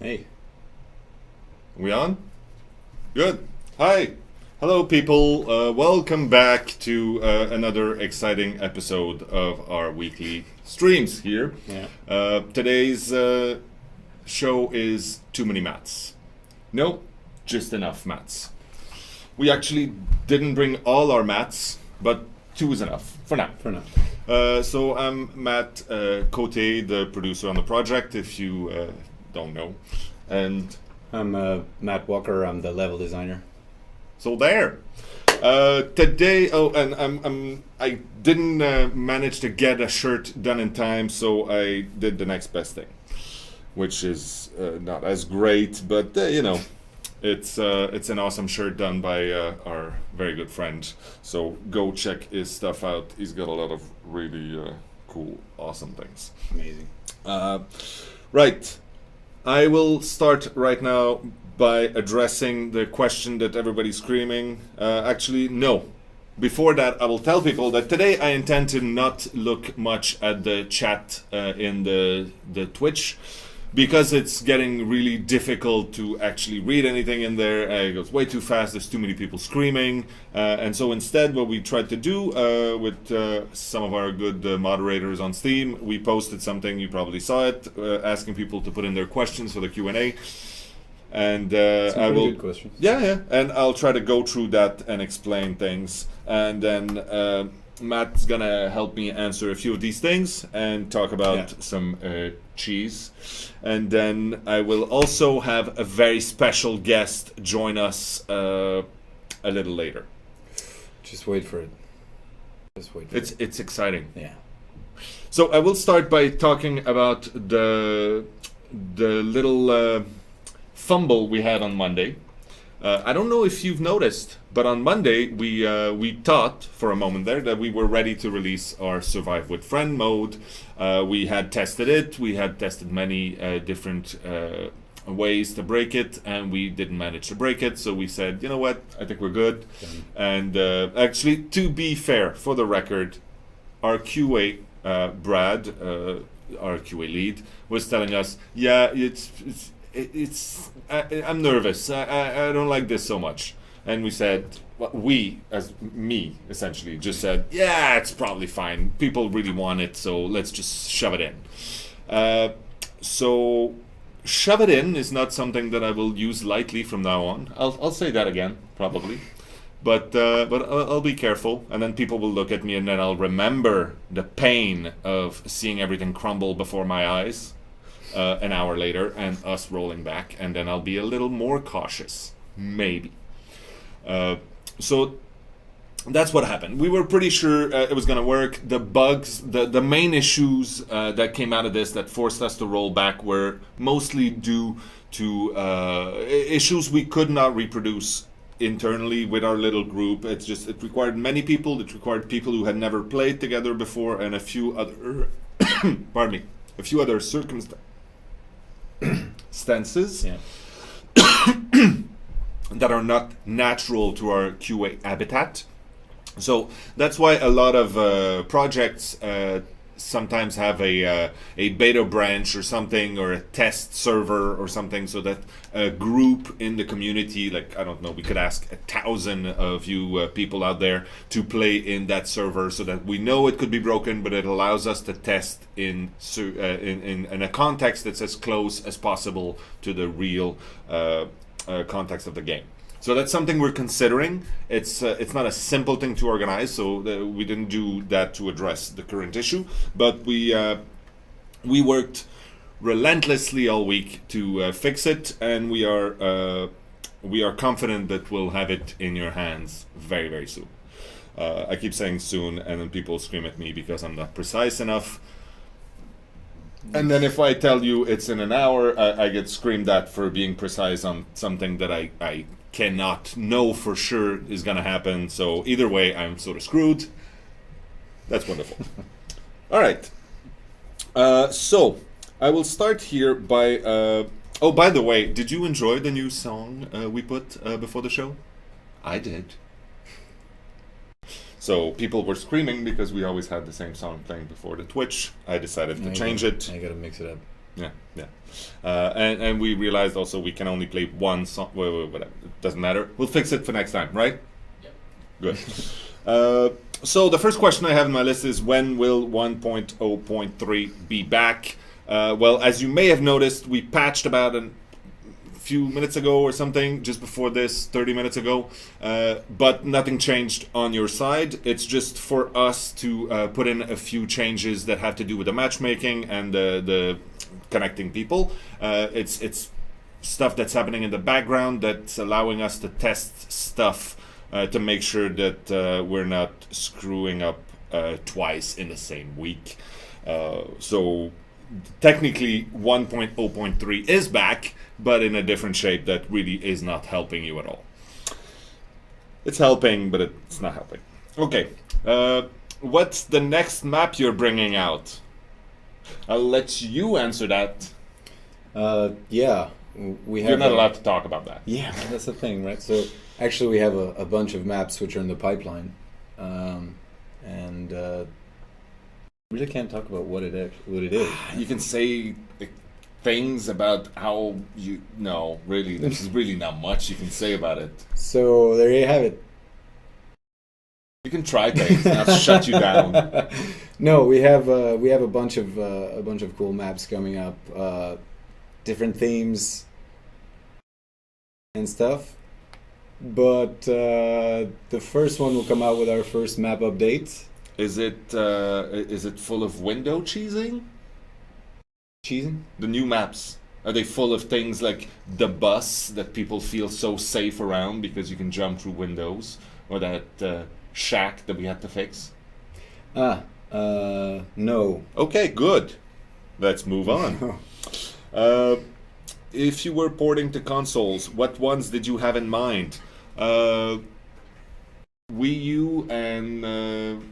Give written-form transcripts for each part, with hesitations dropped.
Hey. We on? Good. Hi. Hello, people. Welcome back to another exciting episode of our weekly streams here. Yeah. Today's show is too many mats. No, just enough mats. We actually didn't bring all our mats, but two is enough for now. For now. So I'm Matt Côté, the producer on the project, if you don't know. And I'm Matt Walker. I'm the level designer. so there. Today, I didn't manage to get a shirt done in time, so I did the next best thing, which is not as great, but it's an awesome shirt done by our very good friend. So go check his stuff out. He's got a lot of really cool, awesome things. Amazing. Right. I will start right now by addressing the question that everybody's screaming. Actually, no. Before that, I will tell people that today I intend to not look much at the chat in the Twitch, because it's getting really difficult to actually read anything in there. It goes way too fast. There's too many people screaming. And so instead, what we tried to do with some of our good moderators on Steam, we posted something, you probably saw it, asking people to put in their questions for the Q&A. And I will. Good question. Yeah. And I'll try to go through that and explain things. And then Matt's gonna help me answer a few of these things and talk about some cheese. And then I will also have a very special guest join us a little later. Just wait for it. Just wait for it. It's exciting. Yeah. So I will start by talking about the little fumble we had on Monday. I don't know if you've noticed, but on Monday we thought for a moment there that we were ready to release our Survive with Friend mode. We had tested it. We had tested many different ways to break it, and we didn't manage to break it. So we said, you know what? I think we're good. And actually, to be fair, for the record, our QA Brad, our QA lead, was telling us, yeah, I'm nervous. I don't like this so much. And we said, well, we, as me, essentially, just said, yeah, it's probably fine. People really want it, so let's just shove it in. So shove it in is not something that I will use lightly from now on. I'll say that again, probably. But I'll be careful, and then people will look at me, and then I'll remember the pain of seeing everything crumble before my eyes. An hour later, and us rolling back, and then I'll be a little more cautious, maybe. So that's what happened. We were pretty sure it was going to work. The bugs, the main issues that came out of this that forced us to roll back were mostly due to issues we could not reproduce internally with our little group. It required many people. It required people who had never played together before, and a few other pardon me, a few other circumstances that are not natural to our QA habitat. So that's why a lot of projects sometimes have a beta branch or something, or a test server or something, so that a group in the community, like, I don't know, we could ask 1,000 of you people out there to play in that server, so that we know it could be broken, but it allows us to test in a context that's as close as possible to the real context of the game. So that's something we're considering. It's not a simple thing to organize, so we didn't do that to address the current issue. But we worked relentlessly all week to fix it, and we are confident that we'll have it in your hands very, very soon. I keep saying soon, and then people scream at me because I'm not precise enough. And then if I tell you it's in an hour, I get screamed at for being precise on something that I cannot know for sure is going to happen. So either way, I'm sort of screwed. That's wonderful. All right. So I will start here by... oh, by the way, did you enjoy the new song we put before the show? I did. So people were screaming because we always had the same song playing before the Twitch. I decided to change it. I gotta mix it up. Yeah, yeah. And we realized also we can only play one song. Whatever, it doesn't matter. We'll fix it for next time, right? Yep. Good. So the first question I have on my list is, when will 1.0.3 be back? Well, as you may have noticed, we patched about a few minutes ago or something, just before this, 30 minutes ago, but nothing changed on your side. It's just for us to put in a few changes that have to do with the matchmaking and the connecting people. It's stuff that's happening in the background that's allowing us to test stuff to make sure that we're not screwing up twice in the same week. So technically 1.0.3 is back, but in a different shape that really is not helping you at all. It's helping, but it's not helping. Okay, what's the next map you're bringing out? I'll let you answer that. Yeah, we have. You're not allowed to talk about that. Yeah, that's the thing, right? So actually, we have a bunch of maps which are in the pipeline, and really can't talk about what it is. You can say things about how you. No, really, there's really not much you can say about it. So there you have it. You can try things. I'll shut you down. No, we have a bunch of cool maps coming up, different themes and stuff. But the first one will come out with our first map update. Is it full of window cheesing? Cheesing? The new maps, are they full of things like the bus that people feel so safe around because you can jump through windows, or that shack that we had to fix? No. Okay, good. Let's move on. If you were porting to consoles, what ones did you have in mind? Wii U and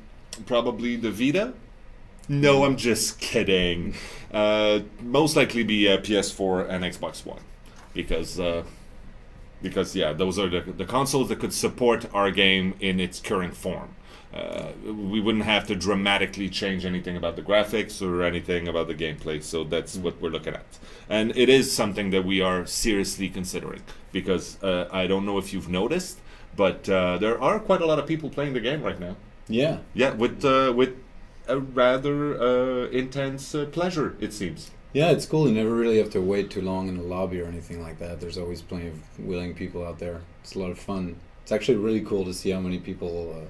probably the Vita? No, I'm just kidding. Most likely be PS4 and Xbox One, because yeah, those are the consoles that could support our game in its current form. We wouldn't have to dramatically change anything about the graphics or anything about the gameplay, so that's what we're looking at. And it is something that we are seriously considering, because I don't know if you've noticed, but there are quite a lot of people playing the game right now. Yeah. Yeah, with a rather intense pleasure, it seems. Yeah, it's cool. You never really have to wait too long in the lobby or anything like that. There's always plenty of willing people out there. It's a lot of fun. It's actually really cool to see how many people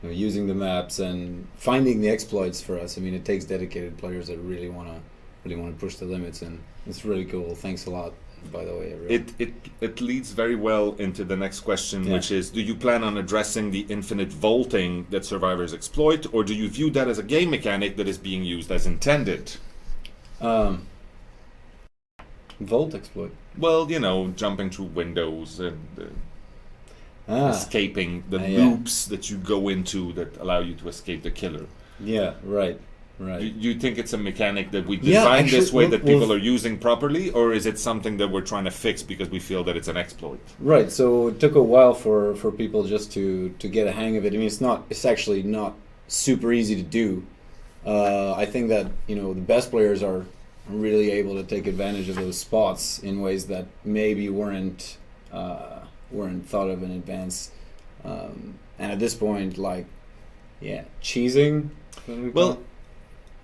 using the maps and finding the exploits for us. I mean, it takes dedicated players that really want to push the limits, and it's really cool. Thanks a lot, by the way, everyone. It leads very well into the next question, which is, do you plan on addressing the infinite vaulting that survivors exploit, or do you view that as a game mechanic that is being used as intended? Vault exploit. Well, jumping through windows and escaping the loops that you go into that allow you to escape the killer. Yeah, right. Do you think it's a mechanic that we designed this way that people are using properly, or is it something that we're trying to fix because we feel that it's an exploit? Right. So it took a while for people just to get a hang of it. I mean, it's actually not super easy to do. I think that the best players are really able to take advantage of those spots in ways that maybe weren't thought of in advance. And at this point, cheesing. Well.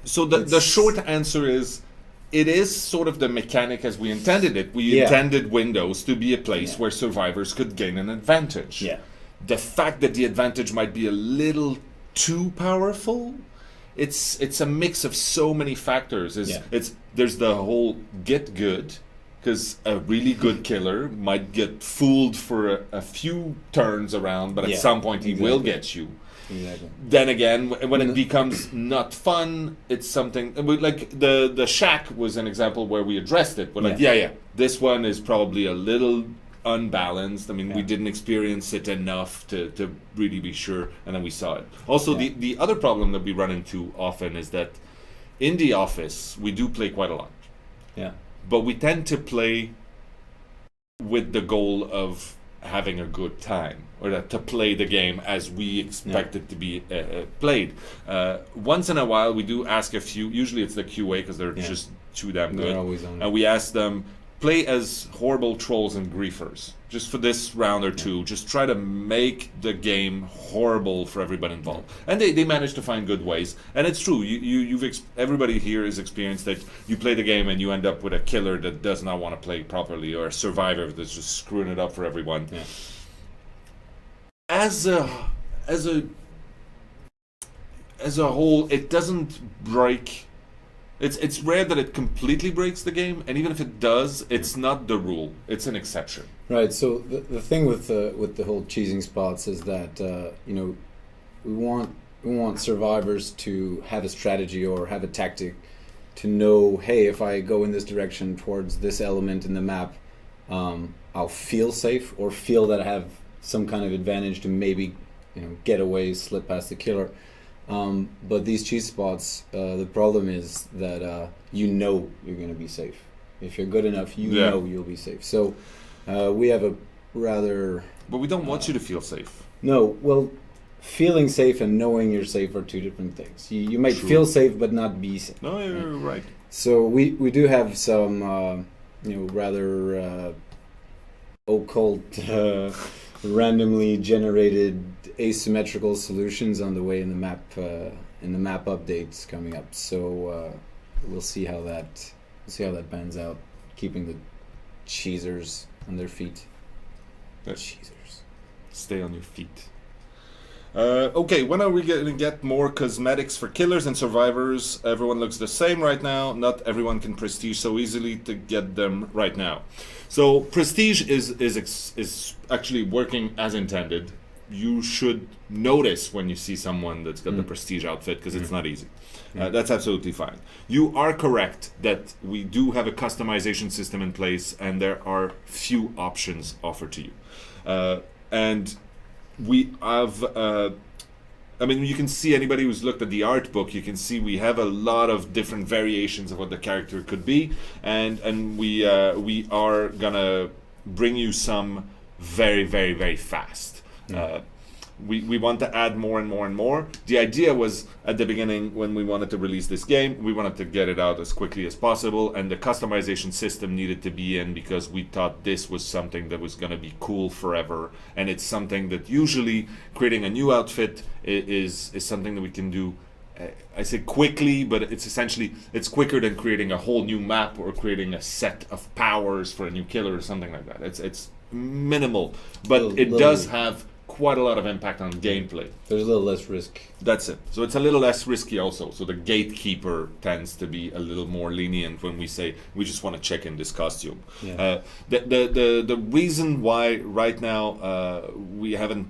So the short answer is, it is sort of the mechanic as we intended it. We intended Windows to be a place where survivors could gain an advantage. Yeah. The fact that the advantage might be a little too powerful, it's a mix of so many factors. There's the whole get good, because a really good killer might get fooled for a few turns around, but at some point he will get you. Exactly. Then again, when it becomes not fun, it's something like the shack was an example where we addressed it. We're this one is probably a little unbalanced. I mean, we didn't experience it enough to really be sure, and then we saw it. Also, the other problem that we run into often is that in the office we do play quite a lot. Yeah. But we tend to play with the goal of having a good time, or to play the game as we expect it to be played. Once in a while, we do ask a few. Usually, it's the QA because they're just too damn They're good. always on. And we asked them, play as horrible trolls and griefers. Just for this round or two, just try to make the game horrible for everybody involved. And they managed to find good ways. And it's true. Everybody here has experienced that you play the game and you end up with a killer that does not want to play properly, or a survivor that's just screwing it up for everyone. Yeah. As a whole, it doesn't break. It's rare that it completely breaks the game, and even if it does, it's not the rule. It's an exception. Right. So the thing with the whole cheesing spots is that we want survivors to have a strategy or have a tactic to know, hey, if I go in this direction towards this element in the map, I'll feel safe or feel that I have some kind of advantage to maybe get away, slip past the killer. But these cheese spots, the problem is that you're going to be safe. If you're good enough, know you'll be safe. So we have a rather... But we don't want you to feel safe. No, well, feeling safe and knowing you're safe are two different things. You might feel safe but not be safe. No, you're right. So we do have some, rather occult, randomly generated asymmetrical solutions on the way in the map updates coming up. So we'll see how that pans out. Keeping the cheesers on their feet. Cheesers. Stay on your feet. Okay, when are we going to get more cosmetics for killers and survivors? Everyone looks the same right now. Not everyone can prestige so easily to get them right now. So prestige is actually working as intended. You should notice when you see someone that's got the prestige outfit, because it's not easy. That's absolutely fine. You are correct that we do have a customization system in place, and there are few options offered to you. And we have, you can see, anybody who's looked at the art book, you can see we have a lot of different variations of what the character could be, and we are gonna bring you some very, very, very fast. We want to add more and more and more. The idea was, at the beginning, when we wanted to release this game, we wanted to get it out as quickly as possible, and the customization system needed to be in because we thought this was something that was going to be cool forever, and it's something that usually creating a new outfit is something that we can do. I say quickly, but it's quicker than creating a whole new map or creating a set of powers for a new killer or something like that. It's minimal, but it does have quite a lot of impact on gameplay. There's a little less risk. That's it. So it's a little less risky also. So the gatekeeper tends to be a little more lenient when we say we just want to check in this costume. Yeah. The reason why right now we haven't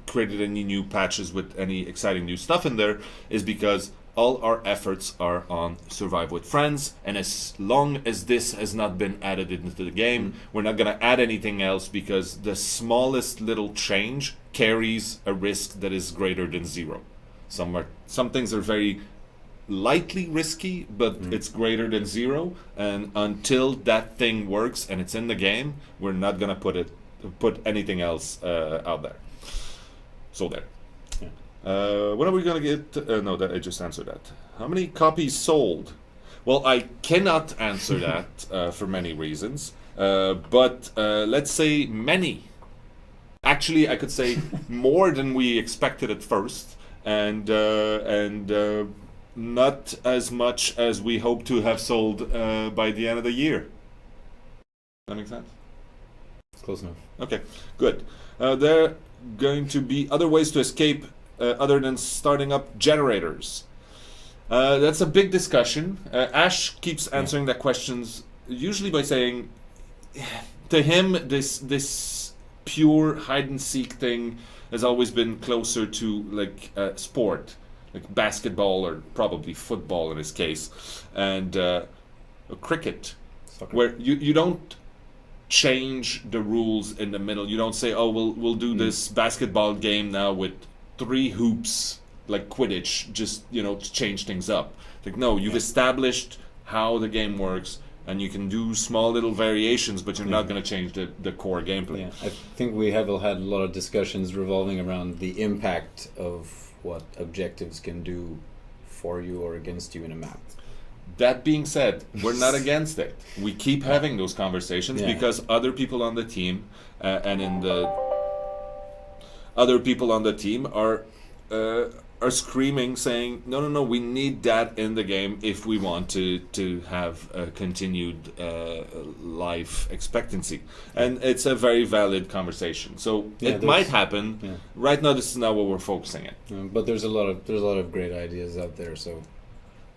created any new patches with any exciting new stuff in there is because all our efforts are on Survive with Friends, and as long as this has not been added into the game, we're not going to add anything else, because the smallest little change carries a risk that is greater than zero. Some things are very lightly risky, but it's greater than zero, and until that thing works and it's in the game, we're not going to put anything else out there. So there. When are we going to get... no, that I just answered that. How many copies sold? Well, I cannot answer that for many reasons. But let's say many. Actually, I could say more than we expected at first. And not as much as we hope to have sold by the end of the year. That make sense? Close enough. Okay, good. There are going to be other ways to escape other than starting up generators. That's a big discussion. Ash keeps answering that questions usually by saying, to him, this pure hide and seek thing has always been closer to like sport, like basketball or probably football in his case, and cricket, Soccer. where you don't change the rules in the middle. You don't say, oh, we'll do this basketball game now with 3 hoops like Quidditch, just to change things up. Like, no, you've established how the game works, and you can do small little variations, but you're not going to change the core gameplay. Yeah, I think we have had a lot of discussions revolving around the impact of what objectives can do for you or against you in a map. That being said, we're not against it. We keep having those conversations because other people on the team other people on the team are screaming, saying, no, we need that in the game if we want to have a continued life expectancy. And it's a very valid conversation. So it might happen. Yeah. Right now, this is not what we're focusing on. But there's a lot of great ideas out there. So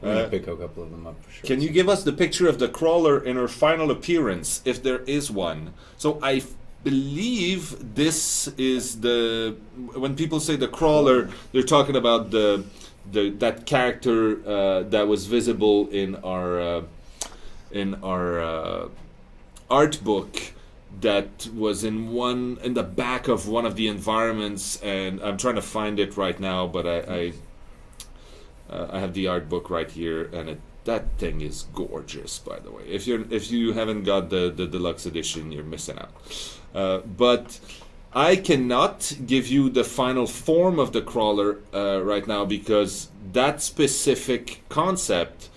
we're gonna pick a couple of them up for sure. Can you give us the picture of the crawler in her final appearance, if there is one? So I believe this is when people say the crawler, they're talking about that character that was visible in our art book, that was in the back of one of the environments, and I'm trying to find it right now, but I have the art book right here, and that thing is gorgeous, by the way. If you haven't got the deluxe edition, you're missing out. But I cannot give you the final form of the crawler right now, because that specific concept,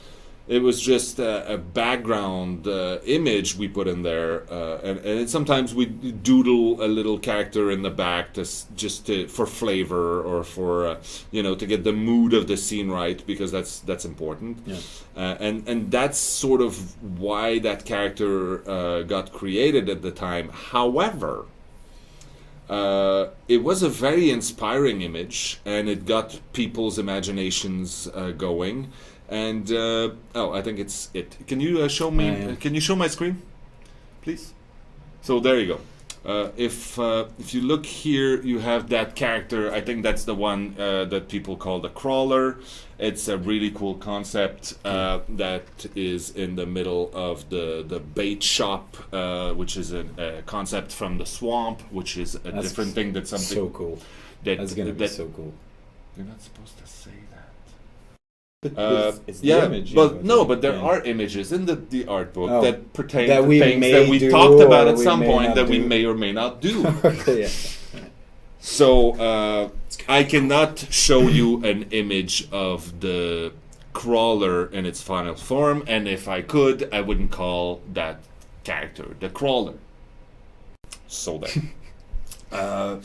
it was just a background image we put in there, and sometimes we doodle a little character in the back for flavor, or for to get the mood of the scene right, because that's important. Yeah. And that's sort of why that character got created at the time. However, it was a very inspiring image, and it got people's imaginations going. And I think it's it. Can you show me? Can you show my screen, please? So there you go. If you look here, you have that character. I think that's the one that people call the crawler. It's a really cool concept that is in the middle of the bait shop, which is a concept from the swamp, which is that's different thing. That's something so cool. That's gonna be so cool. You're not supposed to say that. It's the image, but there are images in the art book that pertain that to things that we talked about at some point that we may or may not do. Okay, yeah. So I cannot show you an image of the crawler in its final form, and if I could, I wouldn't call that character the crawler. So there.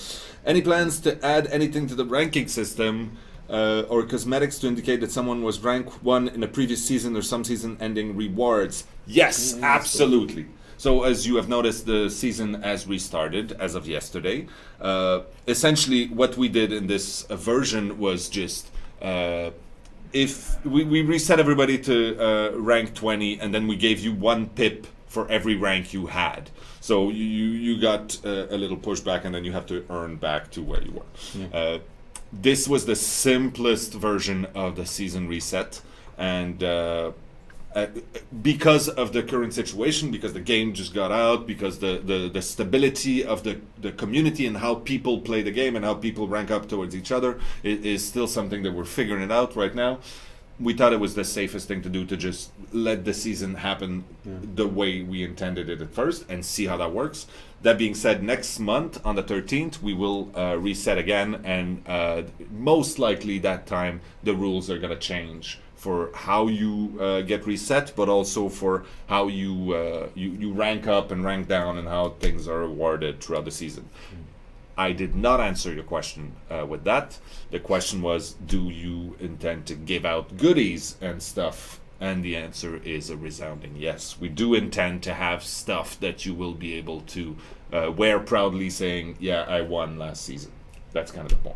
Any plans to add anything to the ranking system? Or cosmetics to indicate that someone was rank 1 in a previous season or some season-ending rewards? Yes, absolutely. So as you have noticed, the season has restarted as of yesterday. Essentially, what we did in this version was just if we reset everybody to rank 20, and then we gave you 1 pip for every rank you had. So you got a little pushback, and then you have to earn back to where you were. Yeah. This was the simplest version of the season reset, and because of the current situation, because the game just got out, because the stability of the community and how people play the game and how people rank up towards each other is still something that we're figuring it out right now. We thought it was the safest thing to do, to just let the season happen the way we intended it at first and see how that works. That being said, next month on the 13th, we will reset again, and most likely that time the rules are going to change for how you get reset, but also for how you rank up and rank down, and how things are awarded throughout the season. I did not answer your question with that. The question was, do you intend to give out goodies and stuff? And the answer is a resounding yes. We do intend to have stuff that you will be able to wear proudly, saying, yeah, I won last season. That's kind of the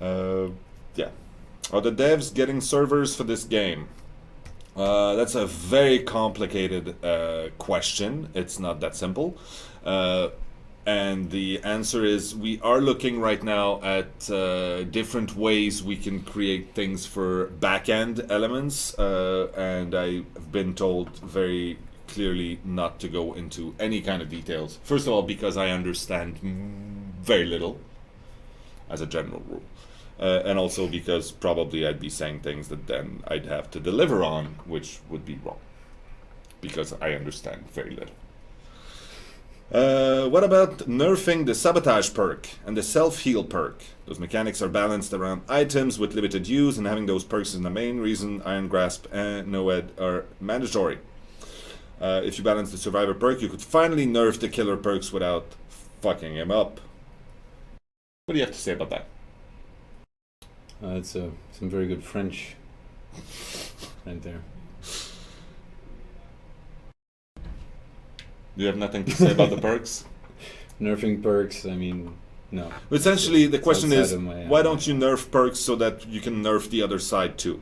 point. Yeah. Are the devs getting servers for this game? That's a very complicated question. It's not that simple. And the answer is, we are looking right now at different ways we can create things for back-end elements, and I've been told very clearly not to go into any kind of details. First of all, because I understand very little, as a general rule. And also because probably I'd be saying things that then I'd have to deliver on, which would be wrong. Because I understand very little. What about nerfing the sabotage perk and the self-heal perk? Those mechanics are balanced around items with limited use, and having those perks is the main reason Iron Grasp and No-Ed are mandatory. If you balance the survivor perk, you could finally nerf the killer perks without fucking him up. What do you have to say about that? It's some very good French right there. Do you have nothing to say about the perks? Nerfing perks, I mean, no. Essentially, the question is, why don't you you nerf perks so that you can nerf the other side too?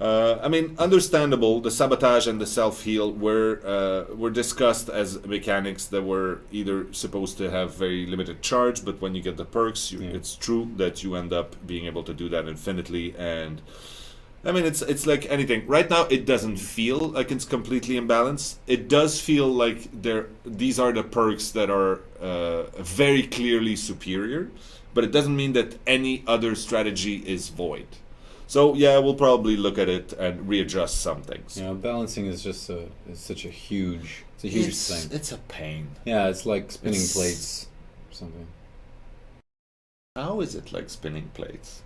I mean, understandable. The sabotage and the self-heal were discussed as mechanics that were either supposed to have very limited charge, but when you get the perks, it's true that you end up being able to do that infinitely. And I mean, it's like anything. Right now, it doesn't feel like it's completely imbalanced. It does feel like these are the perks that are very clearly superior, but it doesn't mean that any other strategy is void. So yeah, we'll probably look at it and readjust some things. know, balancing is just it's such a huge, thing. It's a pain. Yeah, it's like spinning plates or something. How is it like spinning plates?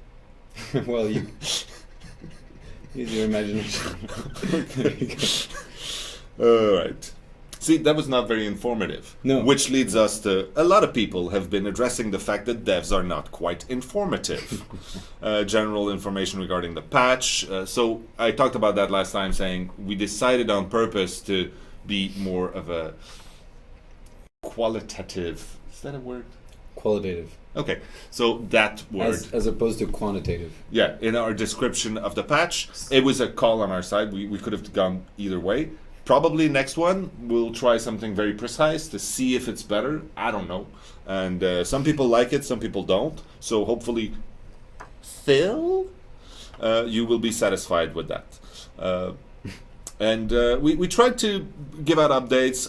Well, you use your imagination. All right. See, that was not very informative. No. Which leads us to a lot of people have been addressing the fact that devs are not quite informative. General information regarding the patch. So I talked about that last time, saying we decided on purpose to be more of a qualitative. Is that a word? Qualitative. Okay, so that word. As opposed to quantitative. Yeah, in our description of the patch, it was a call on our side. We could have gone either way. Probably next one, we'll try something very precise to see if it's better. I don't know. And some people like it, some people don't. So hopefully, Phil, you will be satisfied with that. And we tried to give out updates.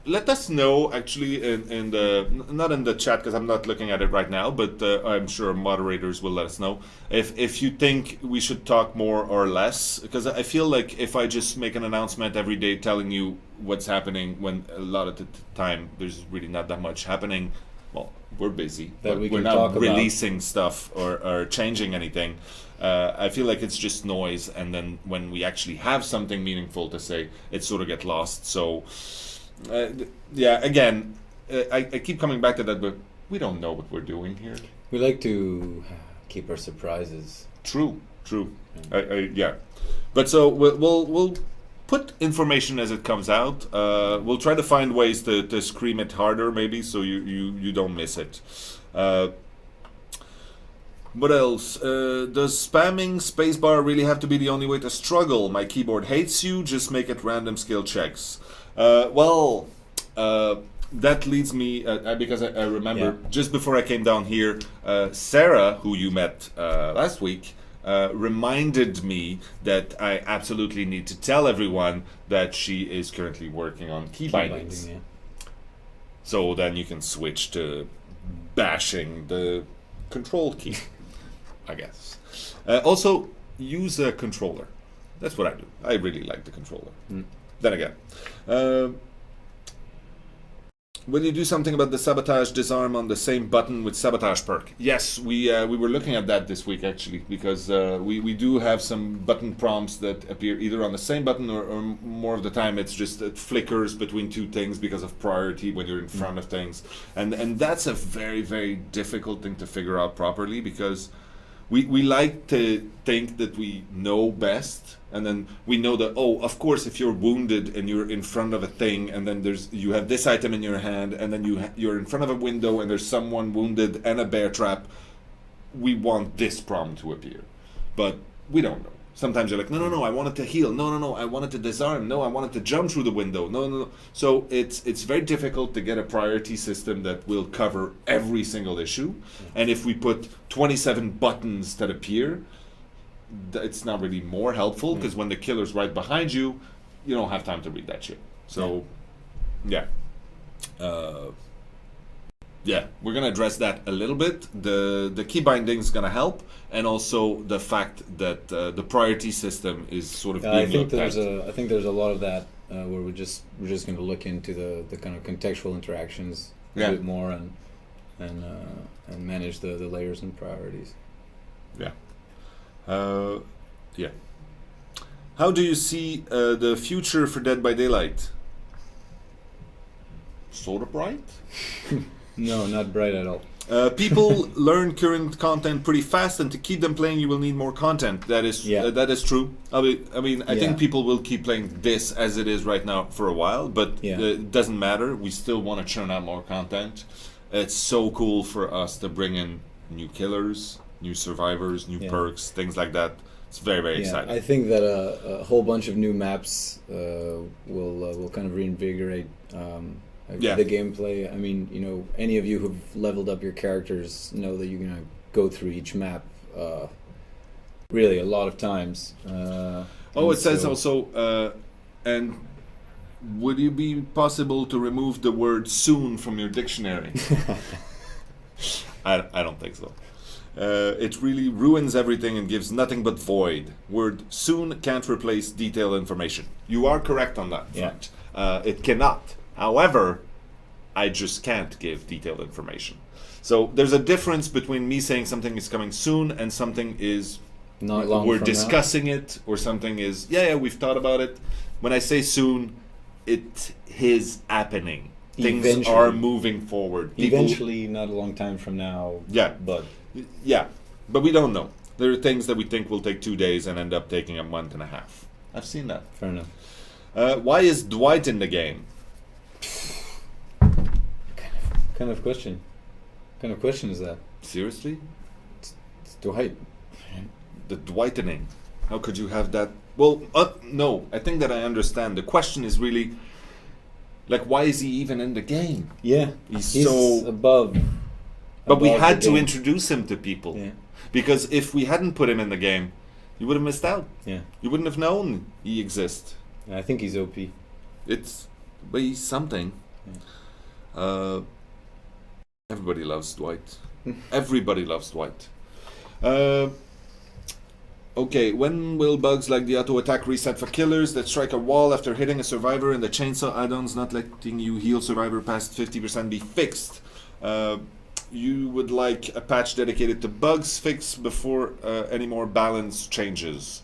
Let us know, actually, in the not in the chat because I'm not looking at it right now, but I'm sure moderators will let us know if you think we should talk more or less. Because I feel like if I just make an announcement every day telling you what's happening, when a lot of the time there's really not that much happening. Well, we're busy, but we're not releasing stuff or changing anything. I feel like it's just noise, and then when we actually have something meaningful to say, it sort of gets lost. So, yeah, again, I keep coming back to that, but we don't know what we're doing here. We like to keep our surprises. True. Yeah, but so we'll put information as it comes out. We'll try to find ways to scream it harder, maybe, so you don't miss it. What else? Does spamming spacebar really have to be the only way to struggle? My keyboard hates you, just make it random skill checks. That leads me, because I remember just before I came down here, Sarah, who you met last week, reminded me that I absolutely need to tell everyone that she is currently working on key bindings. Yeah. So then you can switch to bashing the control key. I guess. Also, use a controller. That's what I do. I really like the controller. Then again, will you do something about the sabotage disarm on the same button with sabotage perk? Yes, we were looking at that this week actually, because we do have some button prompts that appear either on the same button or more of the time it flickers between two things because of priority when you're in front of things, and that's a very, very difficult thing to figure out properly, because we like to think that we know best, and then we know that, oh, of course, if you're wounded and you're in front of a thing, and then you have this item in your hand, and then you're in front of a window and there's someone wounded and a bear trap, we want this prompt to appear. But we don't know. Sometimes you're like, no, I want it to heal. No, I want it to disarm. No, I want it to jump through the window. No. So it's very difficult to get a priority system that will cover every single issue. And if we put 27 buttons that appear, it's not really more helpful, because when the killer's right behind you, you don't have time to read that shit. So, yeah. Yeah, we're gonna address that a little bit. The key binding is gonna help, and also the fact that the priority system is sort of being looked at. I think there's a lot of that where we're just going to look into the kind of contextual interactions a bit more and manage the layers and priorities. Yeah. Yeah. How do you see the future for Dead by Daylight? Sort of bright? No, not bright at all. People learn current content pretty fast, and to keep them playing, you will need more content. That is true. I think people will keep playing this as it is right now for a while, but it doesn't matter. We still want to churn out more content. It's so cool for us to bring in new killers, new survivors, new perks, things like that. It's very, very exciting. I think that a whole bunch of new maps will kind of reinvigorate the gameplay. I mean, any of you who've leveled up your characters know that you're going to go through each map really a lot of times. It says also, and would it be possible to remove the word soon from your dictionary? I don't think so. It really ruins everything and gives nothing but void. Word soon can't replace detailed information. You are correct on that front. It cannot. However, I just can't give detailed information. So there's a difference between me saying something is coming soon and something is not long. We're discussing it, or something is we've thought about it. When I say soon, it is happening. Things are moving forward. Eventually, not a long time from now. But we don't know. There are things that we think will take 2 days and end up taking a month and a half. I've seen that. Fair enough. Why is Dwight in the game? Kind of question. What kind of question is that? Seriously? It's Dwight. The Dwightening. How could you have that? Well, no. I think that I understand. The question is really, why is he even in the game? Yeah. He's so above. But we had to introduce him to people. Yeah. Because if we hadn't put him in the game, you would have missed out. Yeah. You wouldn't have known he exists. I think he's OP. But he's something. Yeah. Everybody loves Dwight. Everybody loves Dwight. Okay, when will bugs like the auto attack reset for killers that strike a wall after hitting a survivor and the chainsaw add-ons not letting you heal survivor past 50% be fixed? You would like a patch dedicated to bugs fixed before any more balance changes.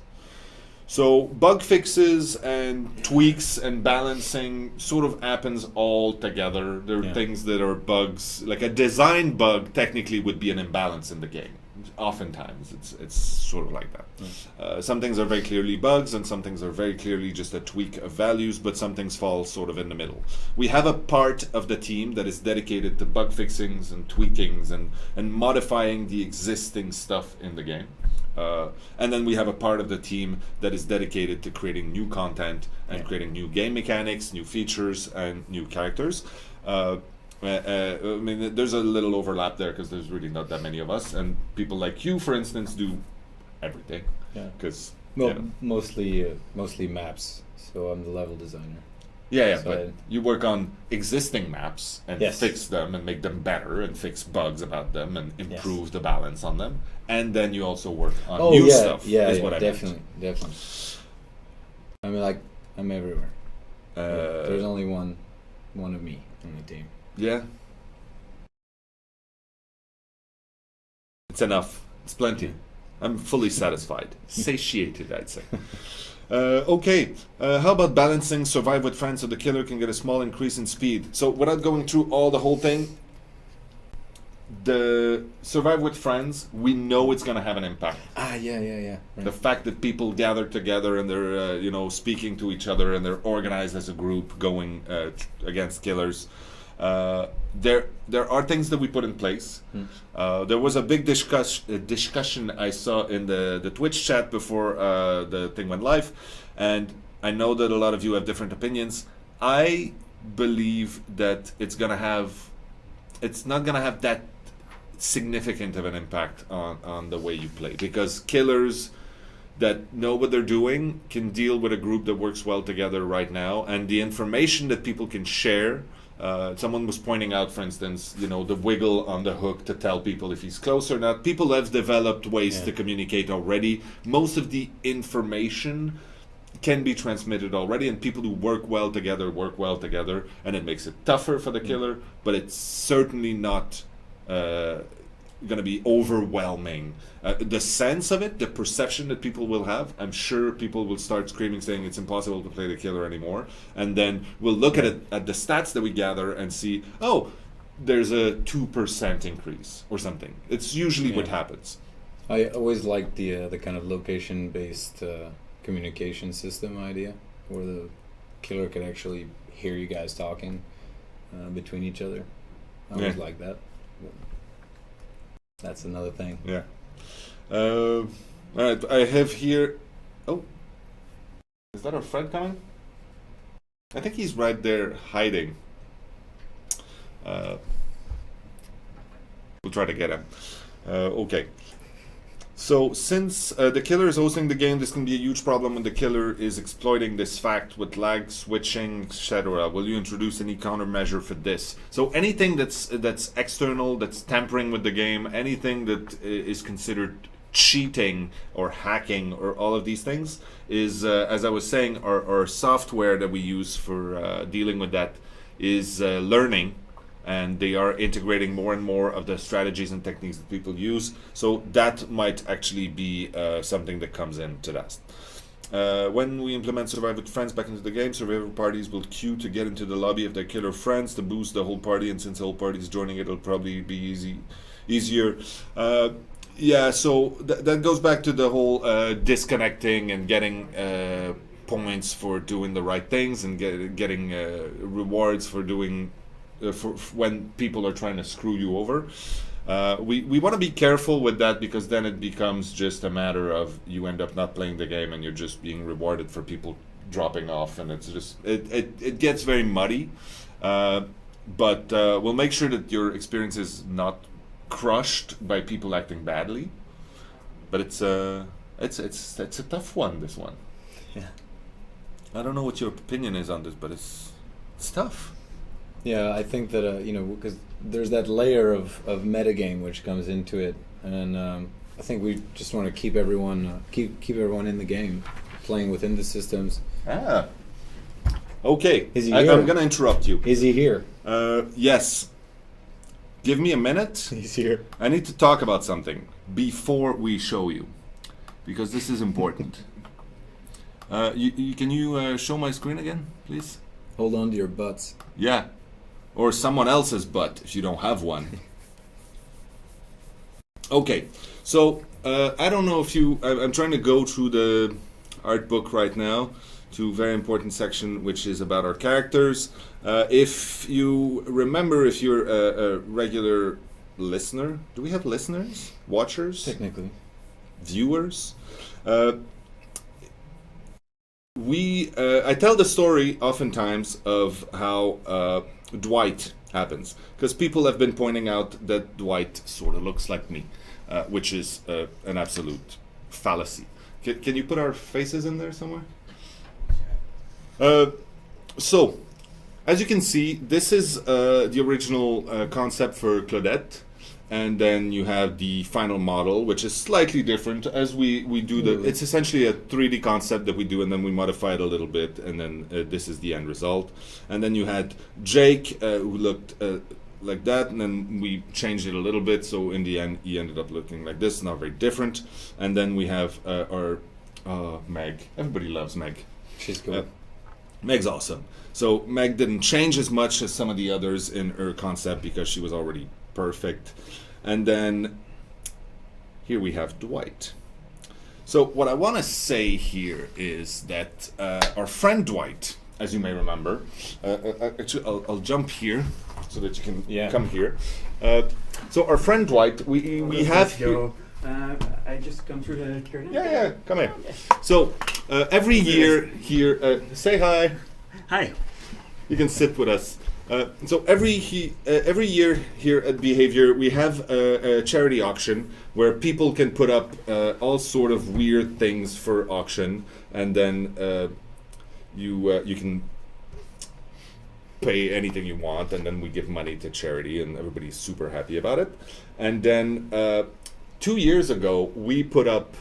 So bug fixes and tweaks and balancing sort of happens all together. There are things that are bugs. Like a design bug technically would be an imbalance in the game. Oftentimes it's sort of like that. Some things are very clearly bugs and some things are very clearly just a tweak of values, but some things fall sort of in the middle. We have a part of the team that is dedicated to bug fixings and tweakings and modifying the existing stuff in the game. And then we have a part of the team that is dedicated to creating new content and creating new game mechanics, new features, and new characters. There's a little overlap there because there's really not that many of us, and people like you, for instance, do everything. Because mostly maps. So I'm the level designer. But you work on existing maps and fix them and make them better and fix bugs about them and improve the balance on them. And then you also work on new stuff. Definitely. I mean, I'm everywhere. There's only one of me on the team. Yeah. It's enough. It's plenty. I'm fully satisfied. Satiated, I'd say. Okay. How about balancing survive with friends so the killer can get a small increase in speed? So without going through the whole thing, the survive with friends, we know it's going to have an impact. Right. The fact that people gather together and they're speaking to each other and they're organized as a group going against killers. There are things that we put in place. There was a big discussion I saw in the Twitch chat before the thing went live, and I know that a lot of you have different opinions. I believe that it's not gonna have that significant of an impact on the way you play, because killers that know what they're doing can deal with a group that works well together right now, and the information that people can share. Someone was pointing out, for instance, the wiggle on the hook to tell people if he's close or not. People have developed ways to communicate already. Most of the information can be transmitted already, and people who work well together, and it makes it tougher for the killer, but it's certainly not going to be overwhelming. The sense of it, the perception that people will have, I'm sure people will start screaming saying it's impossible to play the killer anymore, and then we'll look at it, at the stats that we gather and see, oh, there's a 2% increase or something. It's usually what happens. I always liked the kind of location-based communication system idea, where the killer could actually hear you guys talking between each other. I always like that. But that's another thing. Yeah. All right, I have here. Oh, is that our friend coming? I think he's right there hiding. We'll try to get him. Okay. So since the killer is hosting the game, this can be a huge problem when the killer is exploiting this fact with lag, switching, etc. Will you introduce any countermeasure for this? So anything that's external, that's tampering with the game, anything that is considered cheating or hacking or all of these things is, as I was saying, our software that we use for dealing with that is learning. And they are integrating more and more of the strategies and techniques that people use. So that might actually be something that comes into that. When we implement Survive with Friends back into the game, survivor parties will queue to get into the lobby of their killer friends to boost the whole party. And since the whole party is joining, it'll probably be easier. Yeah, so that goes back to the whole disconnecting and getting points for doing the right things and getting rewards for doing... For when people are trying to screw you over. We want to be careful with that, because then it becomes just a matter of you end up not playing the game and you're just being rewarded for people dropping off, and it's just it gets very muddy. But we'll make sure that your experience is not crushed by people acting badly. But it's a tough one, this one. Yeah. I don't know what your opinion is on this, but it's tough. Yeah, I think that because there's that layer of metagame which comes into it, and I think we just want to keep everyone everyone in the game, playing within the systems. Okay. Is he here? I'm gonna interrupt you. Is he here? Yes. Give me a minute. He's here. I need to talk about something before we show you, because this is important. Can you show my screen again, please? Hold on to your butts. Yeah. Or someone else's butt, if you don't have one. Okay, so I don't know if I'm trying to go through the art book right now to a very important section, which is about our characters. If you remember, if you're a regular listener, do we have listeners? Watchers? Technically. Viewers? I tell the story oftentimes of how Dwight happens, because people have been pointing out that Dwight sort of looks like me, which is an absolute fallacy. Can you put our faces in there somewhere? So, as you can see, this is the original concept for Claudette. And then you have the final model, which is slightly different as we do the... It's essentially a 3D concept that we do, and then we modify it a little bit, and then this is the end result. And then you had Jake, who looked like that, and then we changed it a little bit, so in the end he ended up looking like this, not very different. And then we have our Meg. Everybody loves Meg. She's cool. Meg's awesome. So Meg didn't change as much as some of the others in her concept, because she was already perfect. And then here we have Dwight. So what I want to say here is that our friend Dwight, as you may remember, actually I'll jump here so that you can come here. So our friend Dwight, we have here. I just come through the curtain. Yeah, come here. So every year here, say hi. Hi. You can sit with us. So every year here at Behavior, we have a charity auction where people can put up all sort of weird things for auction, and then you can pay anything you want, and then we give money to charity, and everybody's super happy about it. And then 2 years ago, we put up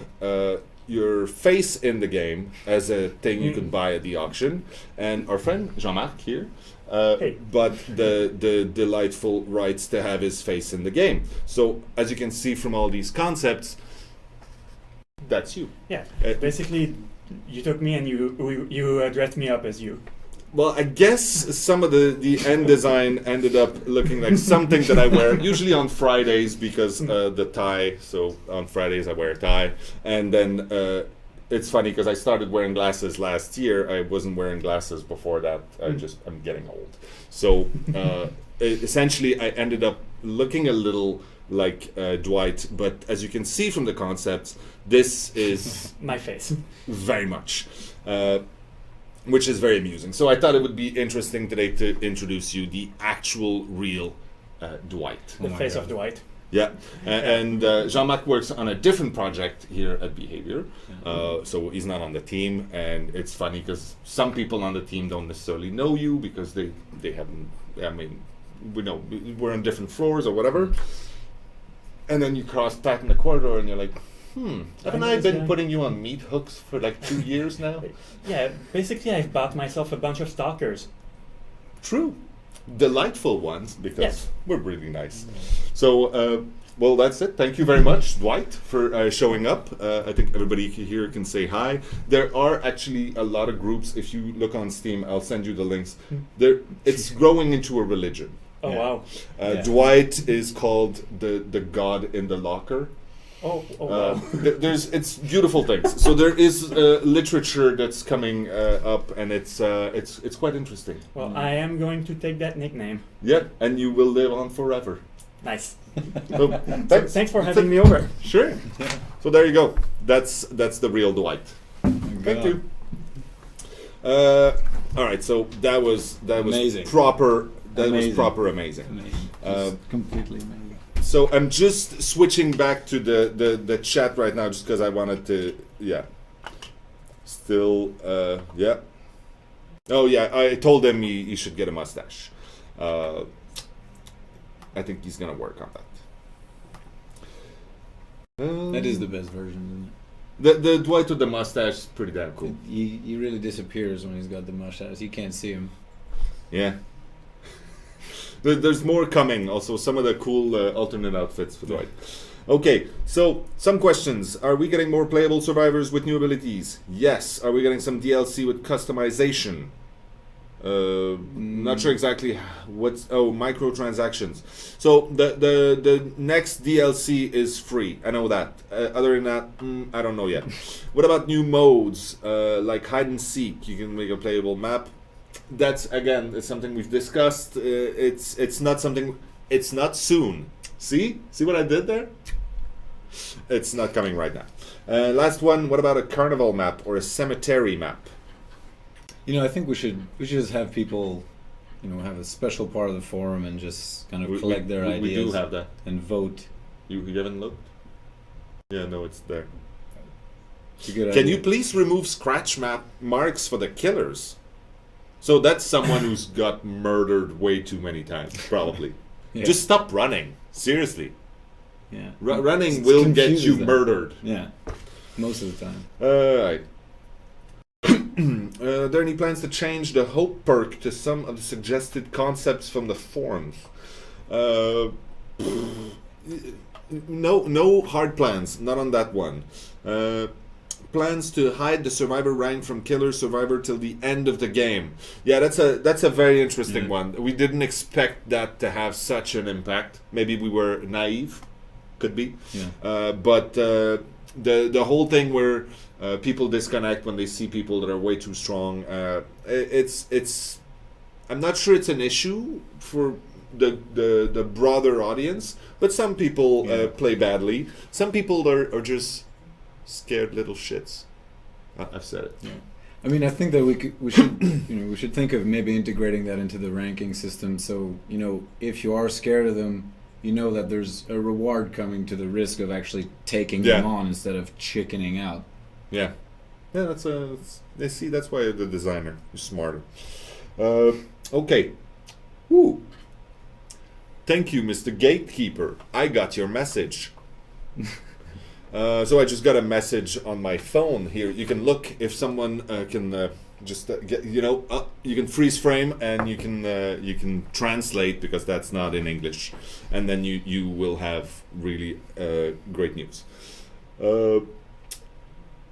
your face in the game as a thing you could buy at the auction, and our friend Jean-Marc here bought the delightful rights to have his face in the game. So as you can see from all these concepts, that's you. Yeah. Basically, you took me and you dressed me up as you. Well, I guess some of the end design ended up looking like something that I wear usually on Fridays because the tie. So on Fridays I wear a tie, and then it's funny because I started wearing glasses last year. I wasn't wearing glasses before that. I'm getting old. So essentially, I ended up looking a little like Dwight, but as you can see from the concepts, this is my face. Very much. Which is very amusing. So I thought it would be interesting today to introduce you the actual real Dwight. The face of Dwight. Yeah, and Jean-Marc works on a different project here at Behavior, so he's not on the team, and it's funny because some people on the team don't necessarily know you because they haven't, I mean, we're on different floors or whatever, and then you cross path in the corridor and you're like, haven't I been putting you on meat hooks for like 2 years now? Yeah, basically I've bought myself a bunch of stalkers. True. Delightful ones, because we're really nice. So, well, that's it. Thank you very much, Dwight, for showing up. I think everybody here can say hi. There are actually a lot of groups. If you look on Steam, I'll send you the links. It's growing into a religion. Oh, wow. Dwight is called the god in the locker. Oh wow. It's beautiful things. So there is literature that's coming up, and it's quite interesting. Well, I am going to take that nickname. Yeah, and you will live on forever. Nice. So, thanks for having me over. Sure. So there you go. That's the real Dwight. Thank you. All right. So that was amazing. Proper. That amazing. Was proper amazing. Amazing. Completely amazing. So I'm just switching back to the chat right now, just because I wanted to, Still, Oh yeah, I told him he should get a mustache. I think he's gonna work on that. That is the best version, isn't it? The Dwight with the mustache is pretty damn cool. He really disappears when he's got the mustache. You can't see him. Yeah. There's more coming. Also, some of the cool alternate outfits for Dwight. Okay, so some questions. Are we getting more playable survivors with new abilities? Yes. Are we getting some DLC with customization? Not sure exactly what's... Oh, microtransactions. So the next DLC is free. I know that. Other than that, I don't know yet. What about new modes? Like hide and seek. You can make a playable map. That's again, it's something we've discussed. It's not something. It's not soon. See what I did there? It's not coming right now. Last one. What about a carnival map or a cemetery map? I think we should just have people, have a special part of the forum and just kind of collect their ideas. We do have that and vote. You haven't looked? Yeah, no, it's there. It's a good Can idea. you please remove scratch map marks for the killers? So that's someone who's got murdered way too many times, probably. Yeah. Just stop running. Seriously. Yeah. Running It will get confuses you them. murdered. Yeah. Most of the time. Alright. Are there any plans to change the hope perk to some of the suggested concepts from the forums? No hard plans. Not on that one. Plans to hide the survivor rank from killer survivor till the end of the game. Yeah, that's a very interesting one. We didn't expect that to have such an impact. Maybe we were naive, could be. Yeah. But the whole thing where people disconnect when they see people that are way too strong. It's. I'm not sure it's an issue for the broader audience, but some people play badly. Some people are just scared little shits. I've said it. Yeah. I mean, I think that we should we should think of maybe integrating that into the ranking system. So if you are scared of them, that there's a reward coming to the risk of actually taking them on instead of chickening out. Yeah, that's that's why the designer is smarter. Okay. Woo. Thank you, Mr. Gatekeeper. I got your message. So I just got a message on my phone here. You can look if someone can just get, you can freeze frame and you can translate, because that's not in English, and then you will have really great news.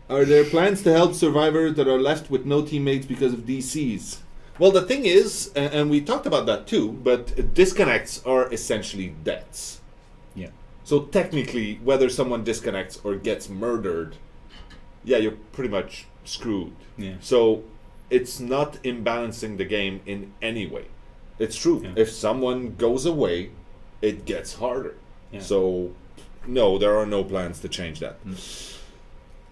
Are there plans to help survivors that are left with no teammates because of DCs? Well, the thing is, and we talked about that too, but disconnects are essentially deaths. Yeah. So technically, whether someone disconnects or gets murdered, yeah, you're pretty much screwed. Yeah. So it's not imbalancing the game in any way. It's true. Yeah. If someone goes away, it gets harder. Yeah. So no, there are no plans to change that.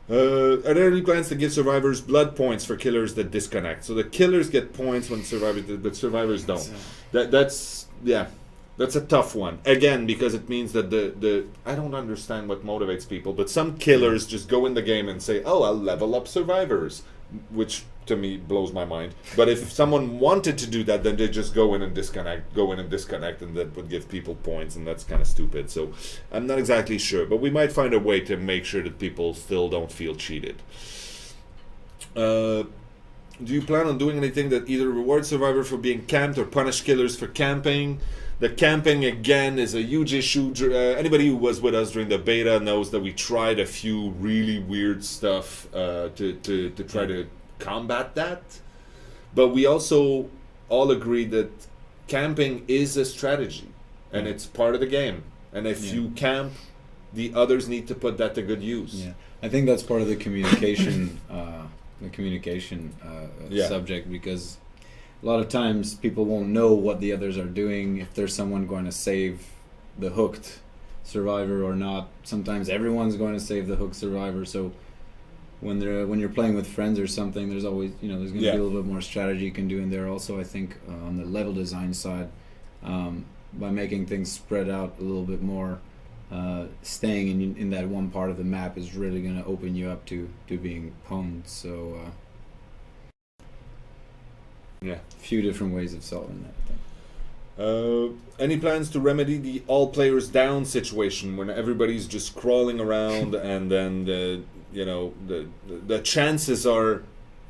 Are there any plans to give survivors blood points for killers that disconnect? So the killers get points when survivors, but survivors don't. That's a tough one. Again, because it means that the I don't understand what motivates people, but some killers just go in the game and say, "Oh, I'll level up survivors," which to me blows my mind. But if someone wanted to do that, then they just go in and disconnect, and that would give people points, and that's kind of stupid. So I'm not exactly sure, but we might find a way to make sure that people still don't feel cheated. Do you plan on doing anything that either rewards survivor for being camped or punish killers for camping? The camping, again, is a huge issue. Anybody who was with us during the beta knows that we tried a few really weird stuff to try to combat that. But we also all agreed that camping is a strategy, and it's part of the game. And if you camp, the others need to put that to good use. Yeah, I think that's part of the communication, subject, because a lot of times people won't know what the others are doing, if there's someone going to save the hooked survivor or not. Sometimes everyone's going to save the hooked survivor. So when you're playing with friends or something, there's always there's going to be a little bit more strategy you can do in there. Also, I think on the level design side, by making things spread out a little bit more, staying in that one part of the map is really going to open you up to being pwned. So a few different ways of solving that, I think. Any plans to remedy the all players down situation when everybody's just crawling around and then the chances are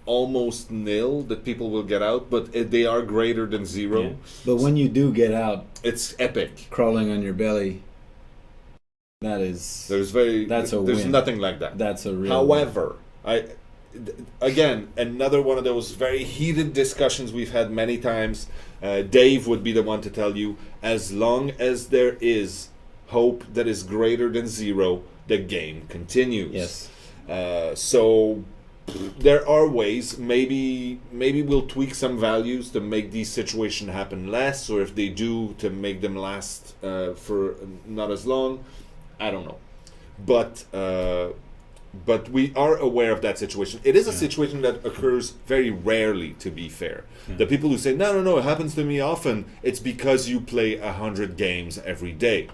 almost nil that people will get out, but they are greater than zero. Yeah. But when you do get out, it's epic. Crawling on your belly, there's win. Nothing like that. That's a real However, again, another one of those very heated discussions we've had many times. Dave would be the one to tell you, as long as there is hope that is greater than zero, the game continues. Yes. So there are ways. Maybe we'll tweak some values to make these situations happen less, or if they do, to make them last for not as long. I don't know. But we are aware of that situation. It is a situation that occurs very rarely, to be fair. Yeah. The people who say, no, it happens to me often, it's because you play 100 games every day.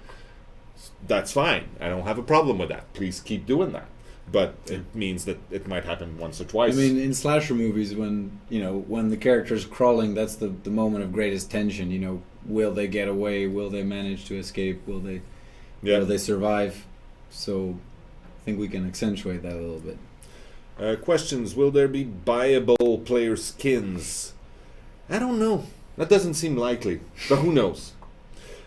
That's fine. I don't have a problem with that. Please keep doing that. But it means that it might happen once or twice. I mean, in slasher movies, when the character's crawling, that's the moment of greatest tension. Will they get away? Will they manage to escape? Will they survive? So I think we can accentuate that a little bit. Questions. Will there be buyable player skins? I don't know. That doesn't seem likely. But who knows?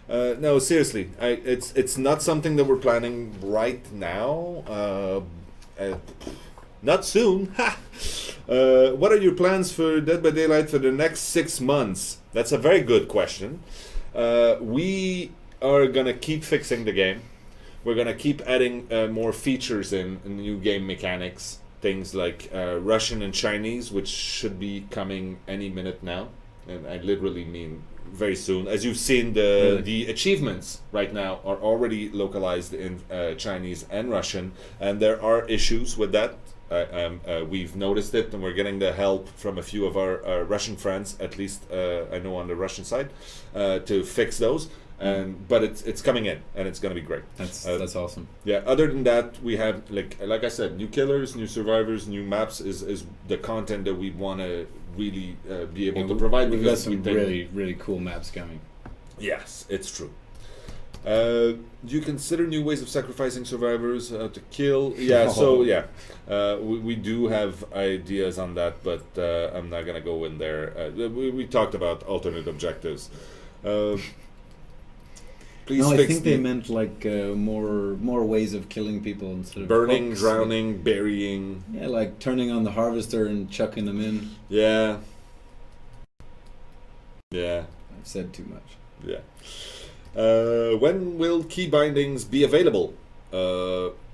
No, seriously. It's not something that we're planning right now. Not soon. What are your plans for Dead by Daylight for the next 6 months? That's a very good question. We are going to keep fixing the game. We're going to keep adding more features in new game mechanics. Things like Russian and Chinese, which should be coming any minute now. And I literally mean very soon. As you've seen, the achievements right now are already localized in Chinese and Russian. And there are issues with that. We've noticed it, and we're getting the help from a few of our Russian friends, at least I know on the Russian side, to fix those. But it's coming in, and it's going to be great. That's awesome. Yeah. Other than that, we have like I said, new killers, new survivors, new maps is the content that we want to really be able to provide. We've got some really, really cool maps coming. Yes, it's true. Do you consider new ways of sacrificing survivors to kill? Yeah, so yeah, we do have ideas on that, but I'm not gonna go in there. We talked about alternate objectives. Please No, I fix think they meant like more ways of killing people instead of burning, hooks. drowning, burying. Yeah, like turning on the harvester and chucking them in. Yeah. Yeah. I've said too much. Yeah. When will key bindings be available?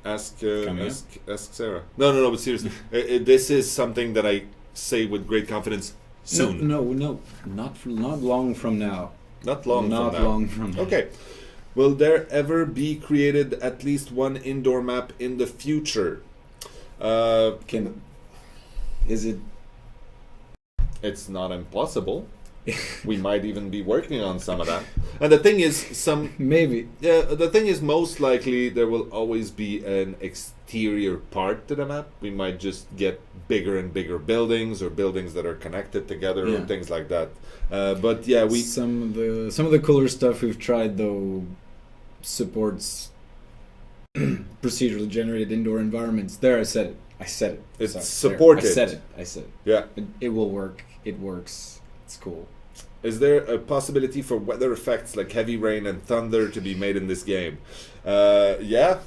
Ask Sarah. No. But seriously, this is something that I say with great confidence. Soon. No, not long from now. Not long from now. Okay. Will there ever be created at least one indoor map in the future? Is it? It's not impossible. We might even be working on some of that. And the thing is, maybe. Yeah, the thing is, most likely there will always be an exterior part to the map. We might just get bigger and bigger buildings, or buildings that are connected together, or things like that. But yeah, some of the cooler stuff we've tried though supports procedurally generated indoor environments. There, I said it. It's supported. I said it. Yeah, it will work. It works. It's cool. Is there a possibility for weather effects like heavy rain and thunder to be made in this game? The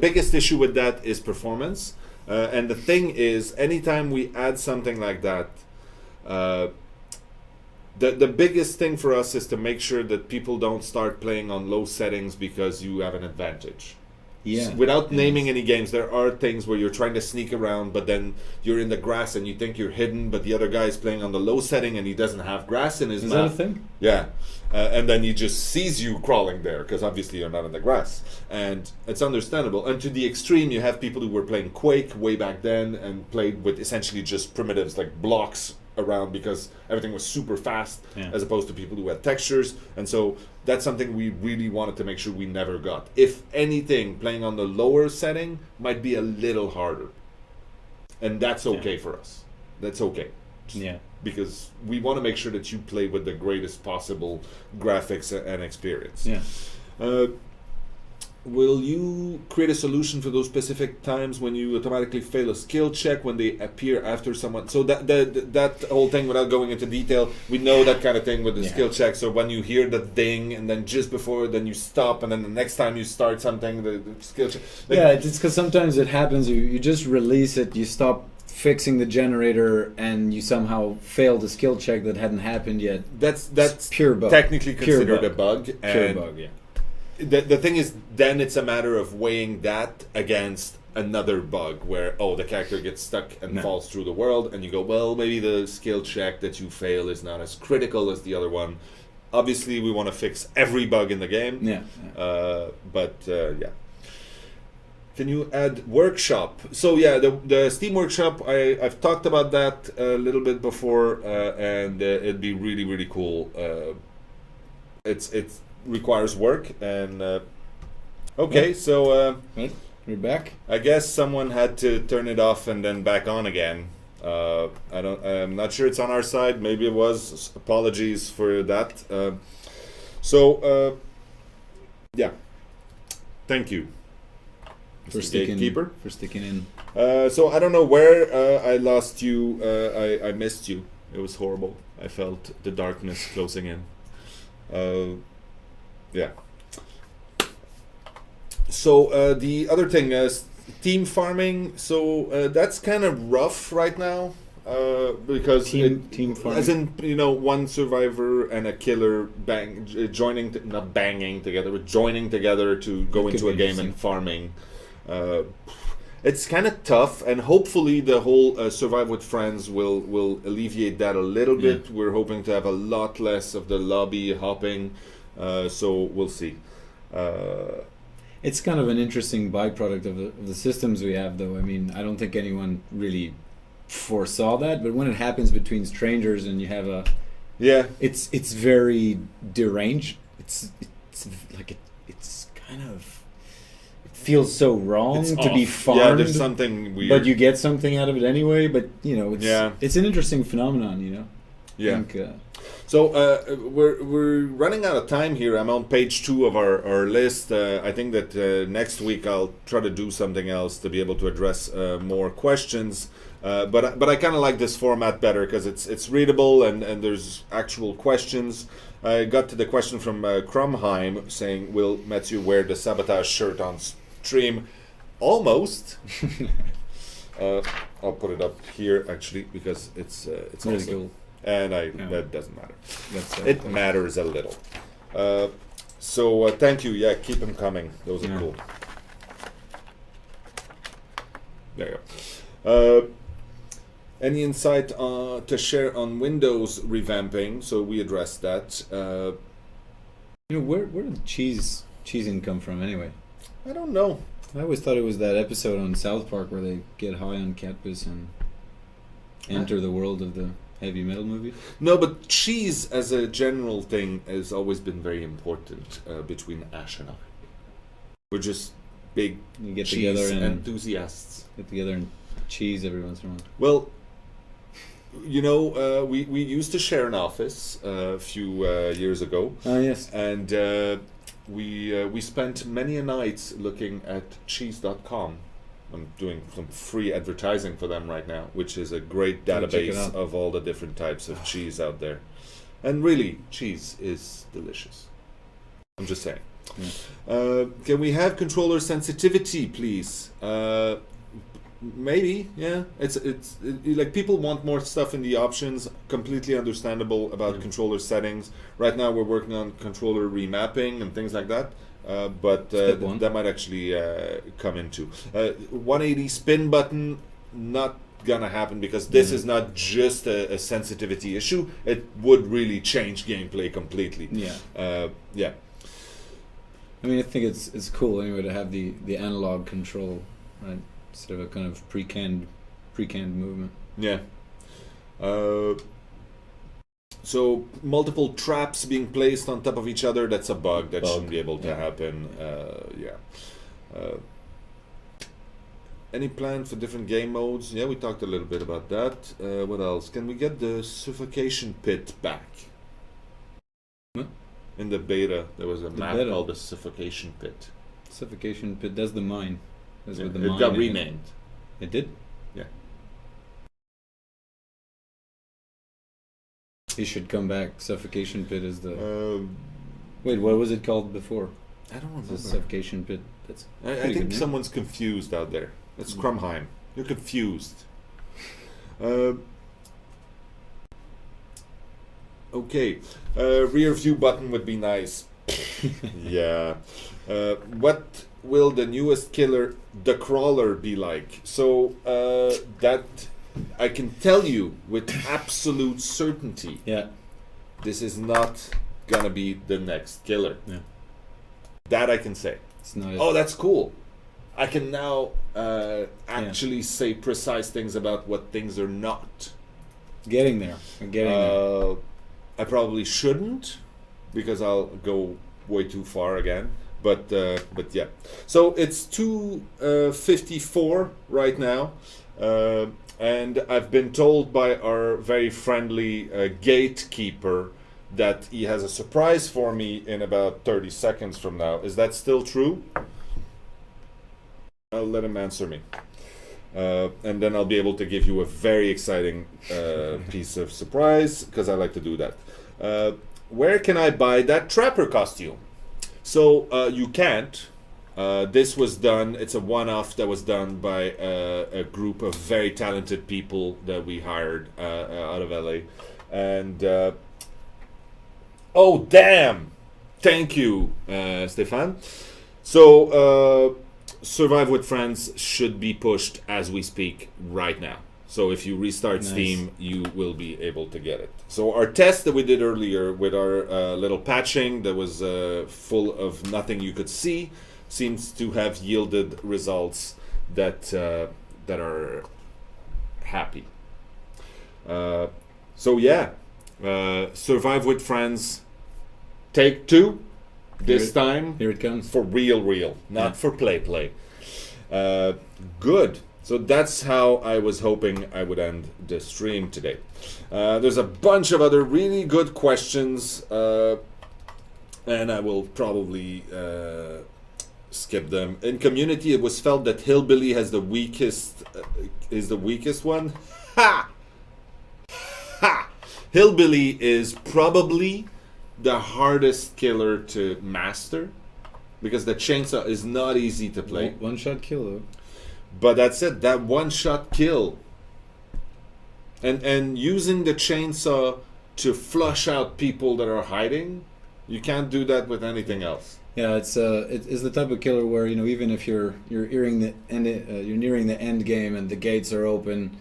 biggest issue with that is performance. And the thing is, anytime we add something like that, the biggest thing for us is to make sure that people don't start playing on low settings because you have an advantage. Yeah. Without naming any games, there are things where you're trying to sneak around, but then you're in the grass and you think you're hidden, but the other guy is playing on the low setting and he doesn't have grass in his map. Is that a thing? Yeah. And then he just sees you crawling there because obviously you're not in the grass. And it's understandable. And to the extreme, you have people who were playing Quake way back then and played with essentially just primitives like blocks around because everything was super fast, as opposed to people who had textures. And so that's something we really wanted to make sure we never got. If anything, playing on the lower setting might be a little harder, and that's okay for us. That's okay. Yeah, because we want to make sure that you play with the greatest possible graphics and experience. Yeah. Will you create a solution for those specific times when you automatically fail a skill check when they appear after someone? So that whole thing, without going into detail, we know that kind of thing with the skill check. So when you hear the ding and then just before, then you stop, and then the next time you start something, the skill check. It's because sometimes it happens. You just release it. You stop fixing the generator, and you somehow fail the skill check that hadn't happened yet. That's pure bug. Technically considered a bug. Pure bug. Yeah. The thing is, then it's a matter of weighing that against another bug where, the character gets stuck and falls through the world, and you go, well, maybe the skill check that you fail is not as critical as the other one. Obviously, we want to fix every bug in the game. But can you add workshop? So the Steam Workshop, I've talked about that a little bit before, and it'd be really, really cool. It's requires work, and so we're back. I guess someone had to turn it off and then back on again. I'm not sure it's on our side. Maybe it was. Apologies for that. Thank you For sticking in. So I don't know where I lost you. I missed you. It was horrible. I felt the darkness closing in. So the other thing is team farming. So that's kind of rough right now because team farming, as in one survivor and a killer not banging together, but joining together to go into a game and farming. It's kind of tough, and hopefully the whole Survive with Friends will alleviate that a little bit. We're hoping to have a lot less of the lobby hopping. So we'll see. It's kind of an interesting byproduct of the systems we have, though. I mean, I don't think anyone really foresaw that, but when it happens between strangers and you have it's very deranged. It's kind of, it feels so wrong to be farmed. Yeah, there's something weird. But you get something out of it anyway. But it's an interesting phenomenon, Yeah. I think, So we're running out of time here. I'm on page 2 of our list. I think that next week I'll try to do something else to be able to address more questions. But I kind of like this format better because it's readable and there's actual questions. I got to the question from Crumheim saying, "Will Mathieu wear the sabotage shirt on stream?" Almost. I'll put it up here actually because it's really also cool. and that doesn't matter. It Matters a little. So thank you. Yeah, keep them coming. Those are cool. There you go. Any insight to share on Windows revamping? So we addressed that. Where did cheesing come from anyway? I don't know. I always thought it was that episode on South Park where they get high on cat piss and enter the world of the heavy metal movie. No, but cheese as a general thing has always been very important between Ash and I. We're just big You get cheese together and enthusiasts. get together and cheese every once in a while. Well, we used to share an office a few years ago. Oh yes. And we spent many a night looking at cheese.com. I'm doing some free advertising for them right now, which is a great Check it database out. of all the different types of cheese out there. And really, cheese is delicious. I'm just saying. Yeah. Can we have controller sensitivity, please? Maybe, yeah. It's like people want more stuff in the options. Completely understandable about controller settings. Right now, we're working on controller remapping and things like that. But that might actually come into 180 spin button. Not gonna happen because this is not just a sensitivity issue. It would really change gameplay completely. Yeah. Yeah. I mean, I think it's cool anyway to have the analog control, right? Instead of a kind of pre-canned movement. Yeah. So multiple traps being placed on top of each other, that's a bug that shouldn't be able to happen. Any plan for different game modes? Yeah, we talked a little bit about that. What else? Can we get the suffocation pit back? What? In the beta, there was a map beta? called the suffocation pit. Suffocation pit. That's the mine. That's Yeah, with the it mine got in renamed. It did? Yeah. It should come back. Suffocation pit is the... Um, Wait, what was it called before? I don't remember. The suffocation pit. That's I pretty think good name. someone's confused out there. It's Crumheim. You're confused. Okay. Rear view button would be nice. Yeah. What will the newest killer, the crawler, be like? So that I can tell you with absolute certainty. Yeah. This is not gonna be the next killer. Yeah. That I can say. It's not. Oh, that's cool. I can now actually say precise things about what things are not. Getting there. I'm getting there. I probably shouldn't because I'll go way too far again. But yeah. So it's 2:54 right now. And I've been told by our very friendly gatekeeper that he has a surprise for me in about 30 seconds from now. Is that still true? I'll let him answer me. And then I'll be able to give you a very exciting piece of surprise, because I like to do that. Where can I buy that trapper costume? So you can't. This was done, it's a one-off that was done by a group of very talented people that we hired out of LA. And oh damn! Thank you, Stefan. So Survive with Friends should be pushed as we speak right now. So if you restart Steam, you will be able to get it. So our test that we did earlier with our little patching that was full of nothing you could see seems to have yielded results that are happy. So yeah, Survive with Friends, take 2. This time, here it comes. for real, not for play. Good. So that's how I was hoping I would end the stream today. There's a bunch of other really good questions, and I will probably skip them. In community, it was felt that Hillbilly has the weakest is the weakest one. Ha! Ha! Hillbilly is probably the hardest killer to master because the chainsaw is not easy to play. One shot kill though. But that's it. That one shot kill. And using the chainsaw to flush out people that are hiding, you can't do that with anything else. Yeah, it's the type of killer where, you know, even if you're nearing the end, you're nearing the end game and the gates are open,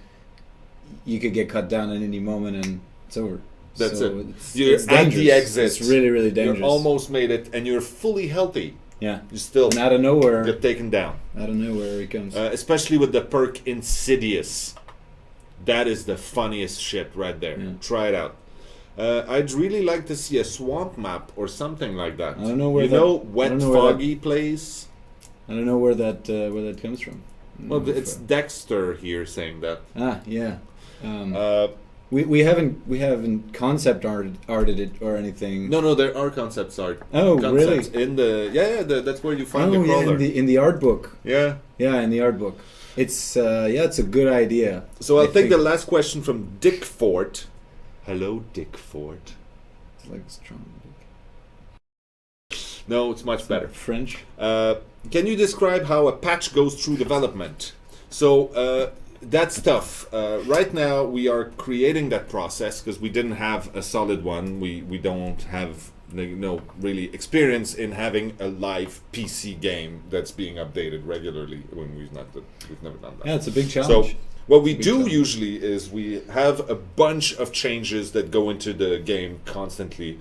you could get cut down at any moment and it's over. That's so it. It's You're at dangerous. the exit. It's really, really dangerous. You almost made it, and you're fully healthy. Yeah. You still And out of nowhere, get taken down. out of nowhere he comes. Especially with the perk Insidious. That is the funniest shit right there. Yeah. Try it out. I'd really like to see a swamp map or something like that. I don't know where wet foggy place. I don't know where that comes from. Well, it's Dexter here saying that. Yeah. We haven't concept arted it or anything. No, there are concepts art. Oh, concepts really? in the that's where you find the yeah, crawler. in the art book. Yeah. Yeah, in the art book. It's it's a good idea. So I'll take think the last question from Dick Fort. Hello, Dick Fort. It's like strong. No, it's much better. French. Can you describe how a patch goes through development? So that's tough. Right now we are creating that process because we didn't have a solid one. We don't have really experience in having a live PC game that's being updated regularly when we've never done that. Yeah, it's a big challenge. So what we do usually is we have a bunch of changes that go into the game constantly.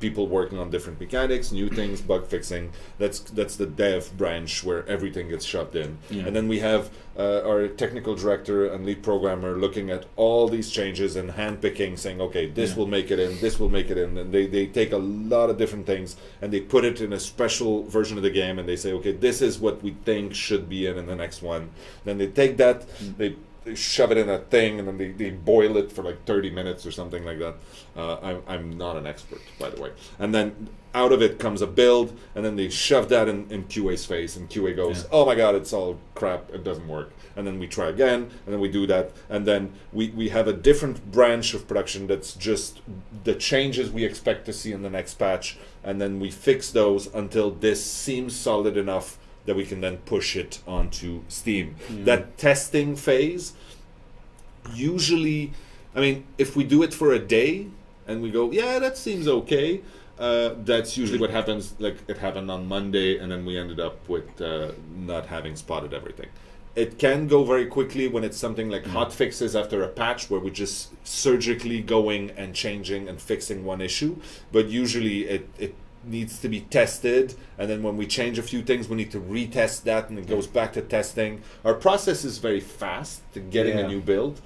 People working on different mechanics, new things, bug fixing. That's the dev branch where everything gets shoved in. Yeah. And then we have our technical director and lead programmer looking at all these changes and handpicking, saying, okay, this will make it in, this will make it in. And they take a lot of different things and they put it in a special version of the game and they say, okay, this is what we think should be in the next one. Then they take that, they shove it in a thing and then they boil it for like 30 minutes or something like that. I'm not an expert, by the way. And then out of it comes a build and then they shove that in QA's face and QA goes, oh my god, it's all crap, it doesn't work. And then we try again and then we do that and then we have a different branch of production that's just the changes we expect to see in the next patch and then we fix those until this seems solid enough that we can then push it onto Steam. That testing phase, usually, I mean, if we do it for a day and we go, yeah, that seems okay, that's usually what happens. Like it happened on Monday and then we ended up with not having spotted everything. It can go very quickly when it's something like hot fixes after a patch where we're just surgically going and changing and fixing one issue, but usually it needs to be tested and then when we change a few things we need to retest that and it goes back to testing. Our process is very fast to getting a new build,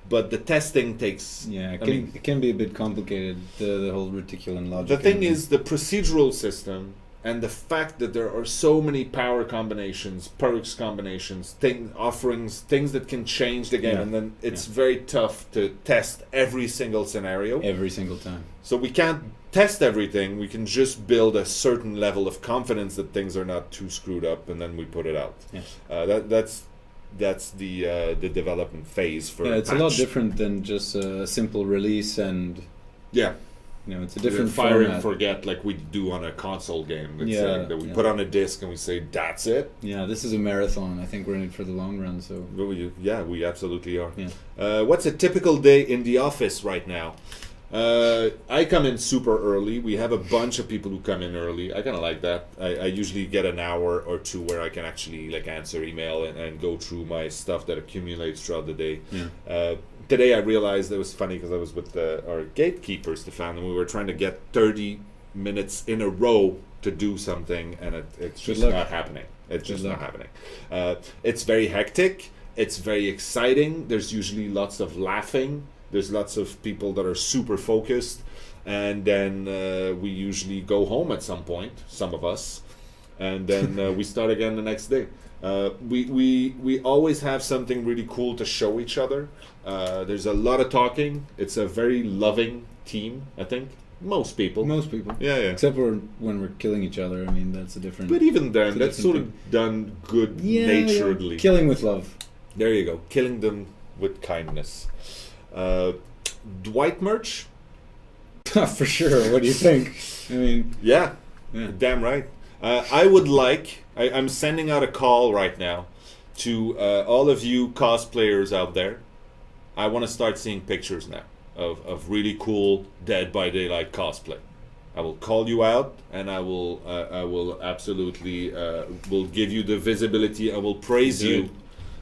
but the testing takes it can be a bit complicated, the whole reticulum logic. The thing is the procedural system and the fact that there are so many power combinations, perks combinations, offerings, things that can change the game and then it's very tough to test every single scenario every single time. So we can't test everything, we can just build a certain level of confidence that things are not too screwed up and then we put it out. That's the development phase for it's patch. a lot different than just a simple release and it's a different fire format. and forget like we do on a console game that we put on a disc and we say that's it. This is a marathon. I think we're in it for the long run, so we absolutely are. What's a typical day in the office right now? I come in super early. We have a bunch of people who come in early. I kind of like that. I usually get an hour or two where I can actually like answer email and go through my stuff that accumulates throughout the day. Today I realized it was funny because I was with our gatekeeper, Stefan, and we were trying to get 30 minutes in a row to do something, and it's just not happening. It's just not happening. It's very hectic. It's very exciting. There's usually lots of laughing. There's lots of people that are super focused, and then we usually go home at some point, some of us, and then we start again the next day. We always have something really cool to show each other. There's a lot of talking. It's a very loving team, I think. Most people. Yeah. Except for when we're killing each other. I mean, that's a different. But even then, that's sort thing. of done good naturedly. Yeah. Killing with love. There you go. Killing them with kindness. Dwight merch? For sure. What do you think? I mean, yeah. Damn right. I would like. I'm sending out a call right now to all of you cosplayers out there. I want to start seeing pictures now of really cool Dead by Daylight cosplay. I will call you out, and I will absolutely will give you the visibility. I will praise you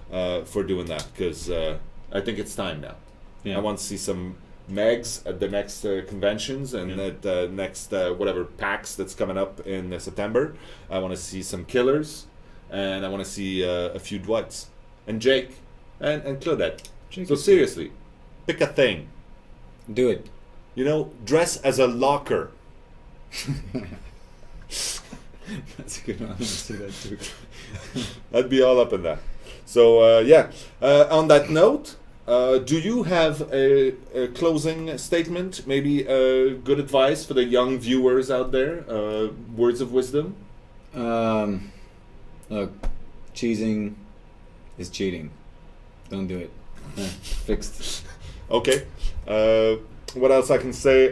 for doing that, because I think it's time now. Yeah. I want to see some Megs at the next conventions and at the next whatever PAX that's coming up in September. I want to see some Killers, and I want to see a few Dwights and Jake and Claudette. So seriously, pick a thing. Do it. You know, dress as a locker. That's a good one. Let's do that too. I'd be all up in that. So on that note, do you have a closing statement? Maybe good advice for the young viewers out there? Words of wisdom? Look, cheesing is cheating. Don't do it. Fixed. Okay. What else I can say?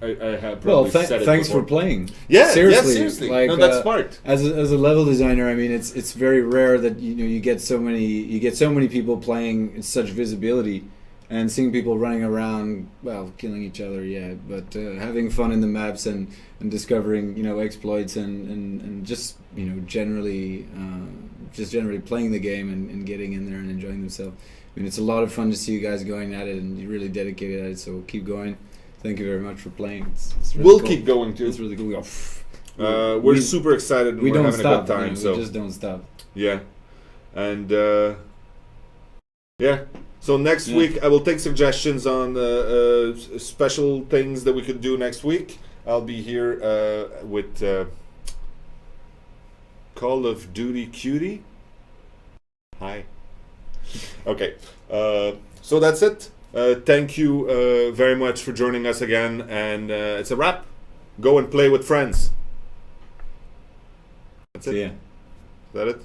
I have probably said it thanks before. for playing. Yeah, seriously. Like, no, that's smart. As a level designer, I mean, it's very rare that you get so many people playing in such visibility, and seeing people running around, well, killing each other, but having fun in the maps and discovering exploits and just generally playing the game and getting in there and enjoying themselves. I mean, it's a lot of fun to see you guys going at it, and you're really dedicated at it. So keep going. Thank you very much for playing. It's really we'll cool. keep going too. It's really cool. We're super excited. And we we're don't having stop. a good time. So we just don't stop. Yeah, and So next week I will take suggestions on special things that we could do next week. I'll be here with Call of Duty Cutie. Hi. Okay. So that's it. Thank you very much for joining us again, and it's a wrap. Go and play with friends. That's it. Yeah. Is that it?